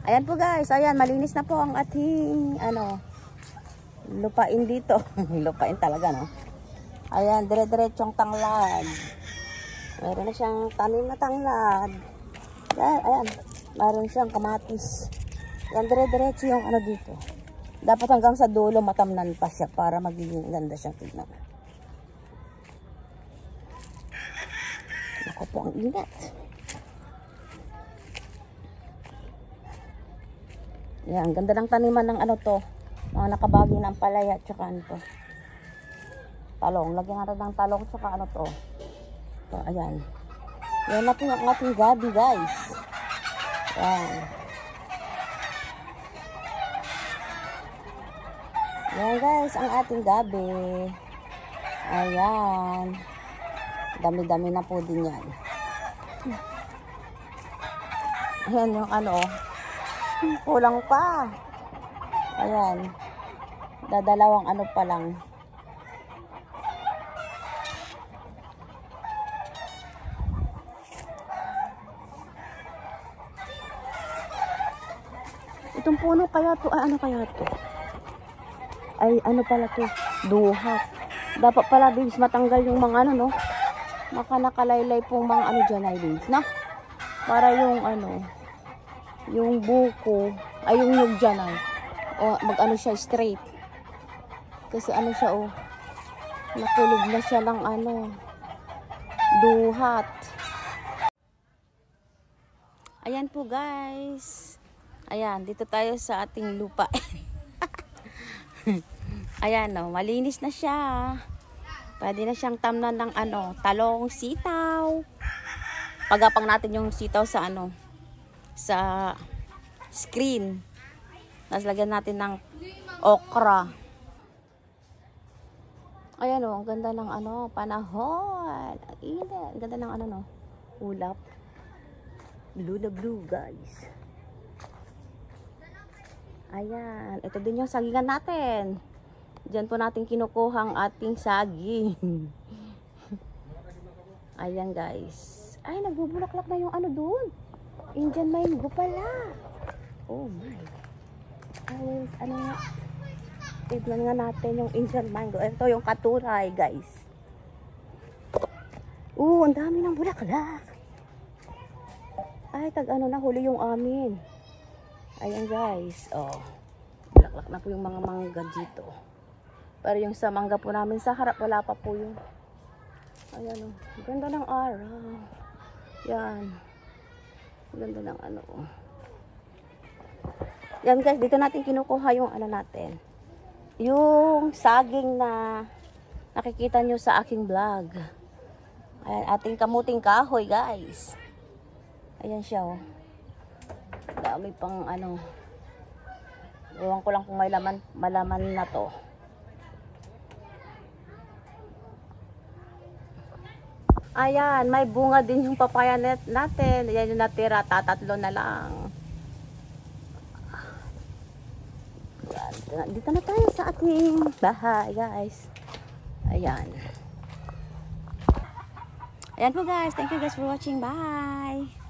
Ayan po guys, ayan, malinis na po ang ating, lupain dito. Lupain talaga, no? Ayan, dire-diretsong tanglad. Meron na siyang tanim na tanglad. Ayan, meron siyang kamatis. Ayan, dire-diretso yung dito. Dapat hanggang sa dulo matamnan pa siya para magiging ganda siyang tignan. Ako po ang ingat. Ayan, ganda ng taniman ng mga nakabagi ng palaya at saka talong. Lagyan natin ng talong at saka to. So, ayan. Yan na po yung ating gabi, guys. Ayan. Ayan, guys, ang ating gabi. Ayan. Dami-dami na po din yan. Ayan yung kulang pa. Ayan. Dadalawang pa lang. Itong puno kaya to, ay kaya to? Ay pala to? Duhat. Dapat pala babes matanggal yung mga maka nakalaylay pong mga dyan ay babes, no? Para yung yung buko, ay yung nyug dyan ay siya straight. Kasi siya nakulog na siya ng duhat. Ayan po guys. Ayan, dito tayo sa ating lupa. Ayan malinis na siya. Pwede na siyang tamnan ng talong, sitaw. Pagapang natin yung sitaw sa sa screen. Tapos lagyan natin ng okra. Ayan ang ganda ng panahon. Ang init. Ang ganda ng ulap. Blue na blue, guys. Ayan. Ito din yung sagingan natin. Diyan po natin kinukuha ang ating saging. Ayan, guys. Ay, nagbubulaklak na yung doon. Indian mango pala. Oh my. Ay, nga. Tignan nga natin yung Indian mango. Ito yung katuray, guys. Ang dami ng bulaklak. Ay, nahuli yung amin. Ayan guys, bulaklak na po yung mga mangga dito. Pero yung sa mangga po namin sa harap, wala pa po yung, ayan ganda ng araw. Yan. Ganda ng Yan guys, dito natin kinukuha yung natin. Yung saging na nakikita nyo sa aking vlog. Ayan, ating kamuting kahoy guys. Ayan siya dami pang ewan ko lang kung may malaman na to. Ayan, may bunga din yung papaya natin. Ayan yung natira, tatatlo na lang. Ayan, dito na tayo sa ating bahay guys. Ayan. Ayan po guys, thank you guys for watching. Bye!